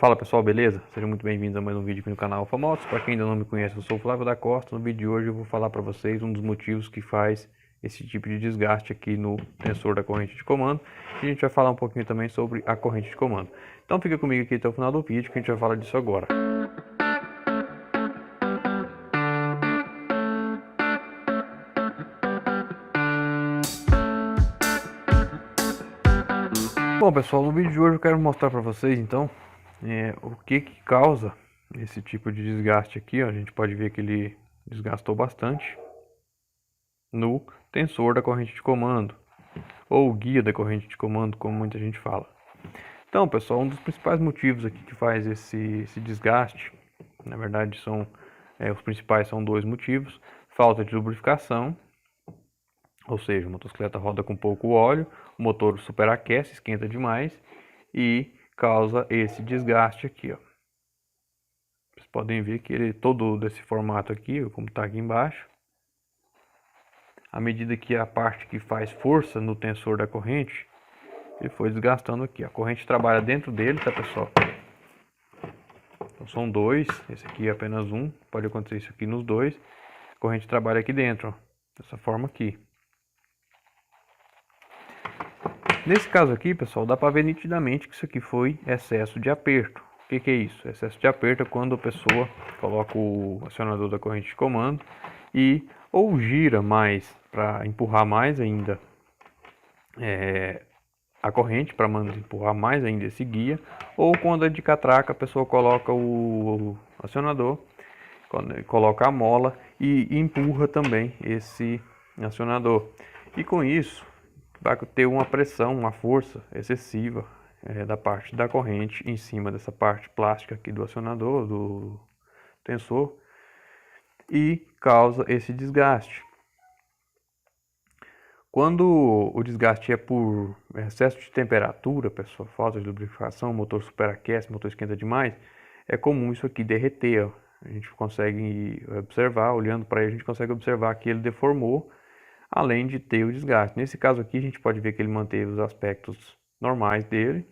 Fala pessoal, beleza? Sejam muito bem-vindos a mais um vídeo aqui no canal Alfamotos. Para quem ainda não me conhece, eu sou o Flávio da Costa. No vídeo de hoje eu vou falar para vocês um dos motivos que faz esse tipo de desgaste aqui no tensor da corrente de comando. E a gente vai falar um pouquinho também sobre a corrente de comando. Então fica comigo aqui até o final do vídeo que a gente vai falar disso agora. Bom pessoal, no vídeo de hoje eu quero mostrar para vocês então o que causa esse tipo de desgaste aqui, ó. A gente pode ver que ele desgastou bastante no tensor da corrente de comando, ou guia da corrente de comando, como muita gente fala. Então pessoal, um dos principais motivos aqui que faz esse desgaste, na verdade os principais são dois motivos: falta de lubrificação, ou seja, a motocicleta roda com pouco óleo, o motor superaquece, esquenta demais e causa esse desgaste aqui, ó. Vocês podem ver que ele todo desse formato aqui, como está aqui embaixo, à medida que a parte que faz força no tensor da corrente, ele foi desgastando aqui. A corrente trabalha dentro dele, tá pessoal? Então são dois, esse aqui é apenas um, pode acontecer isso aqui nos dois. A corrente trabalha aqui dentro, ó, dessa forma aqui. Nesse caso aqui, pessoal, dá para ver nitidamente que isso aqui foi excesso de aperto. O que é isso? Excesso de aperto é quando a pessoa coloca o acionador da corrente de comando e ou gira mais para empurrar mais ainda a corrente, para empurrar mais ainda esse guia, ou quando é de catraca a pessoa coloca o acionador, coloca a mola e empurra também esse acionador. E com isso vai ter uma pressão, uma força excessiva da parte da corrente em cima dessa parte plástica aqui do acionador, do tensor, e causa esse desgaste. Quando o desgaste é por excesso de temperatura, pessoal, falta de lubrificação, o motor superaquece, o motor esquenta demais, é comum isso aqui derreter, ó. A gente consegue observar, olhando para ele, a gente consegue observar que ele deformou, além de ter o desgaste. Nesse caso aqui, a gente pode ver que ele manteve os aspectos normais dele,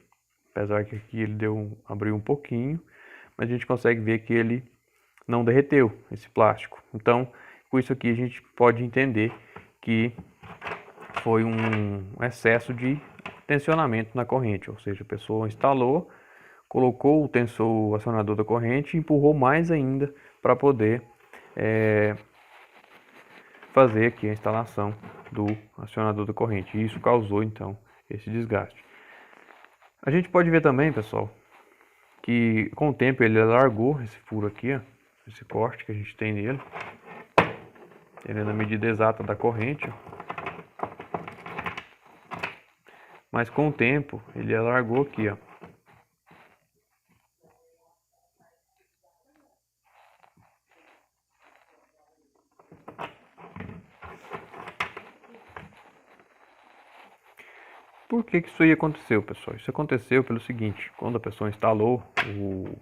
apesar que aqui ele abriu um pouquinho, mas a gente consegue ver que ele não derreteu esse plástico. Então, com isso aqui a gente pode entender que foi um excesso de tensionamento na corrente, ou seja, a pessoa instalou, colocou o tensor, o acionador da corrente e empurrou mais ainda para poder fazer aqui a instalação do acionador da corrente. E isso causou então esse desgaste. A gente pode ver também, pessoal, que com o tempo ele alargou esse furo aqui, ó, esse corte que a gente tem nele. Ele é na medida exata da corrente, ó. Mas com o tempo ele alargou aqui, ó. Por que isso aí aconteceu, pessoal? Isso aconteceu pelo seguinte: quando a pessoa instalou o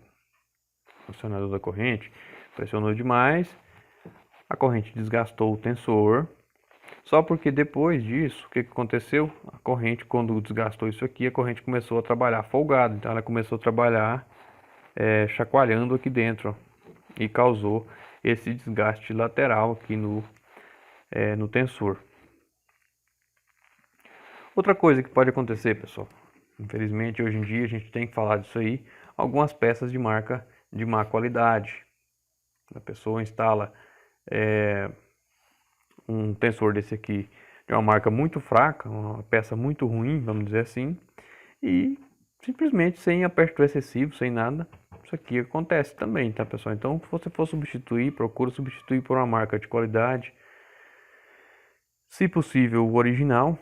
acionador da corrente, pressionou demais, a corrente desgastou o tensor. Só porque depois disso, o que aconteceu? A corrente, quando desgastou isso aqui, a corrente começou a trabalhar folgada. Então ela começou a trabalhar chacoalhando aqui dentro, ó, e causou esse desgaste lateral aqui no tensor. Outra coisa que pode acontecer, pessoal, infelizmente hoje em dia a gente tem que falar disso aí, algumas peças de marca de má qualidade. A pessoa instala um tensor desse aqui de uma marca muito fraca, uma peça muito ruim, vamos dizer assim, e simplesmente sem aperto excessivo, sem nada, isso aqui acontece também, tá pessoal? Então, se você for substituir, procura substituir por uma marca de qualidade, se possível o original,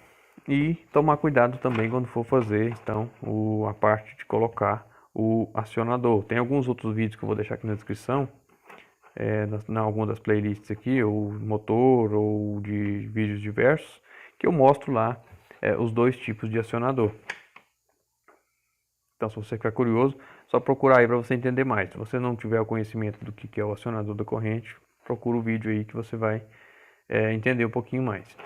e tomar cuidado também quando for fazer então a parte de colocar o acionador. Tem alguns outros vídeos que eu vou deixar aqui na descrição, em alguma das playlists aqui, ou motor, ou de vídeos diversos, que eu mostro lá os dois tipos de acionador. Então, se você ficar curioso, só procurar aí para você entender mais. Se você não tiver o conhecimento do que é o acionador da corrente, procura o vídeo aí que você vai entender um pouquinho mais.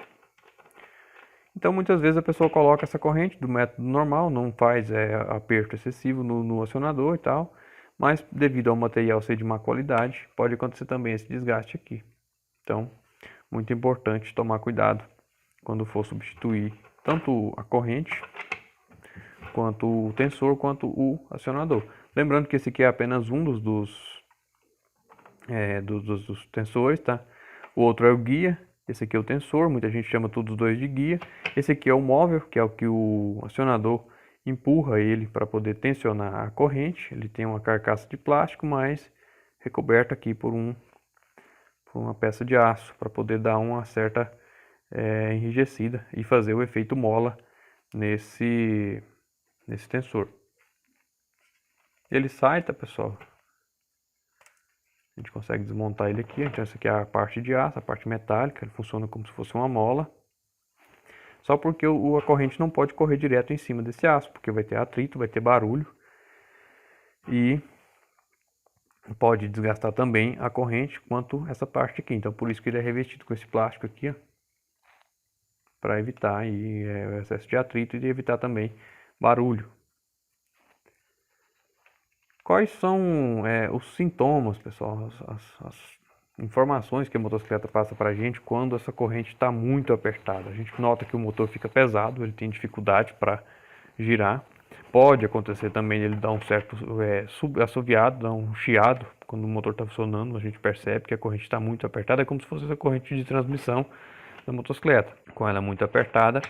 Então muitas vezes a pessoa coloca essa corrente do método normal, não faz aperto excessivo no acionador e tal, mas devido ao material ser de má qualidade, pode acontecer também esse desgaste aqui. Então, muito importante tomar cuidado quando for substituir tanto a corrente, quanto o tensor, quanto o acionador. Lembrando que esse aqui é apenas um dos tensores, tá? O outro é o guia, esse aqui é o tensor, muita gente chama todos os dois de guia. Esse aqui é o móvel, que é o que o acionador empurra ele para poder tensionar a corrente. Ele tem uma carcaça de plástico, mas recoberto aqui por uma peça de aço, para poder dar uma certa enrijecida e fazer o efeito mola nesse tensor. Ele sai, tá, pessoal? A gente consegue desmontar ele aqui. Então essa aqui é a parte de aço, a parte metálica. Ele funciona como se fosse uma mola. Só porque a corrente não pode correr direto em cima desse aço, porque vai ter atrito, vai ter barulho. E pode desgastar também a corrente quanto essa parte aqui. Então por isso que ele é revestido com esse plástico aqui, ó, para evitar aí, o excesso de atrito e evitar também barulho. Quais são os sintomas, pessoal, as informações que a motocicleta passa para a gente quando essa corrente está muito apertada? A gente nota que o motor fica pesado, ele tem dificuldade para girar. Pode acontecer também ele dar um certo assoviado, dar um chiado quando o motor está funcionando. A gente percebe que a corrente está muito apertada, é como se fosse essa corrente de transmissão da motocicleta. Com ela muito apertada,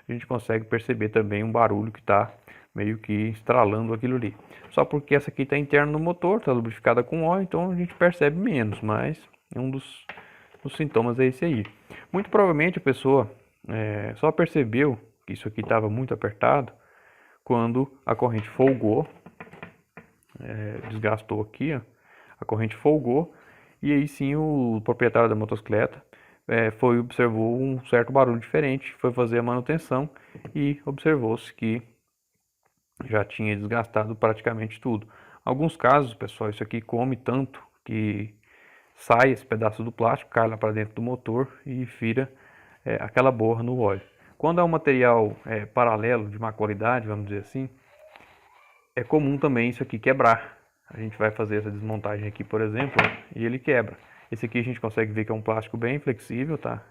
a gente consegue perceber também um barulho que está meio que estralando aquilo ali. Só porque essa aqui está interna no motor, está lubrificada com óleo, então a gente percebe menos, mas um dos sintomas é esse aí. Muito provavelmente a pessoa só percebeu que isso aqui estava muito apertado quando a corrente folgou, desgastou aqui, ó, a corrente folgou, e aí sim o proprietário da motocicleta observou um certo barulho diferente, foi fazer a manutenção e observou-se que já tinha desgastado praticamente tudo. Alguns casos, pessoal, isso aqui come tanto que sai esse pedaço do plástico, cai lá para dentro do motor e vira aquela borra no óleo. Quando é um material paralelo, de má qualidade, vamos dizer assim, é comum também isso aqui quebrar. A gente vai fazer essa desmontagem aqui, por exemplo, e ele quebra. Esse aqui a gente consegue ver que é um plástico bem flexível, tá?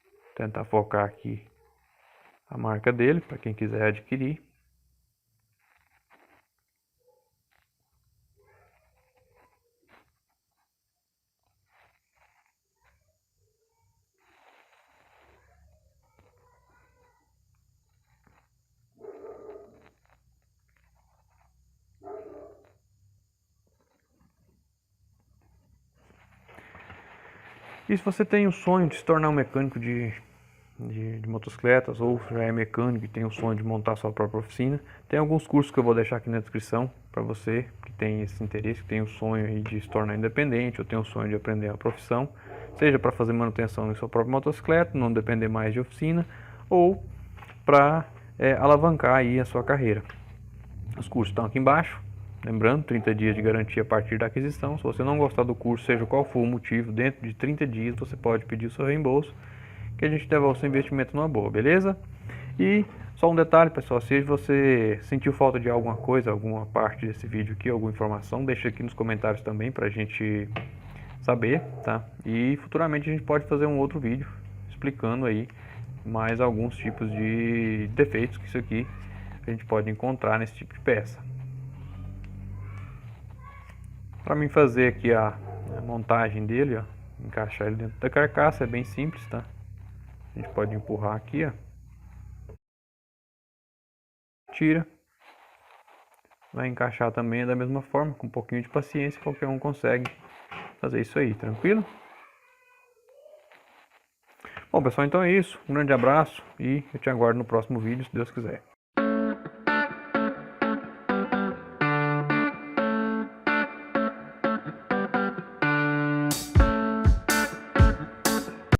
Vou tentar focar aqui a marca dele, para quem quiser adquirir. E se você tem o sonho de se tornar um mecânico de motocicletas, ou já é mecânico e tem o sonho de montar sua própria oficina, tem alguns cursos que eu vou deixar aqui na descrição para você que tem esse interesse, que tem o sonho aí de se tornar independente, ou tem o sonho de aprender a profissão, seja para fazer manutenção em sua própria motocicleta, não depender mais de oficina, ou para alavancar aí a sua carreira. Os cursos estão aqui embaixo. Lembrando, 30 dias de garantia a partir da aquisição. Se você não gostar do curso, seja qual for o motivo, dentro de 30 dias você pode pedir o seu reembolso, que a gente devolve o seu investimento numa boa, beleza? E só um detalhe, pessoal, se você sentiu falta de alguma coisa, alguma parte desse vídeo aqui, alguma informação, deixa aqui nos comentários também pra gente saber, tá? E futuramente a gente pode fazer um outro vídeo explicando aí mais alguns tipos de defeitos que isso aqui a gente pode encontrar nesse tipo de peça. Para mim fazer aqui a montagem dele, ó, encaixar ele dentro da carcaça, é bem simples, tá? A gente pode empurrar aqui, ó. Tira. Vai encaixar também da mesma forma, com um pouquinho de paciência, qualquer um consegue fazer isso aí, tranquilo? Bom, pessoal, então é isso. Um grande abraço e eu te aguardo no próximo vídeo, se Deus quiser.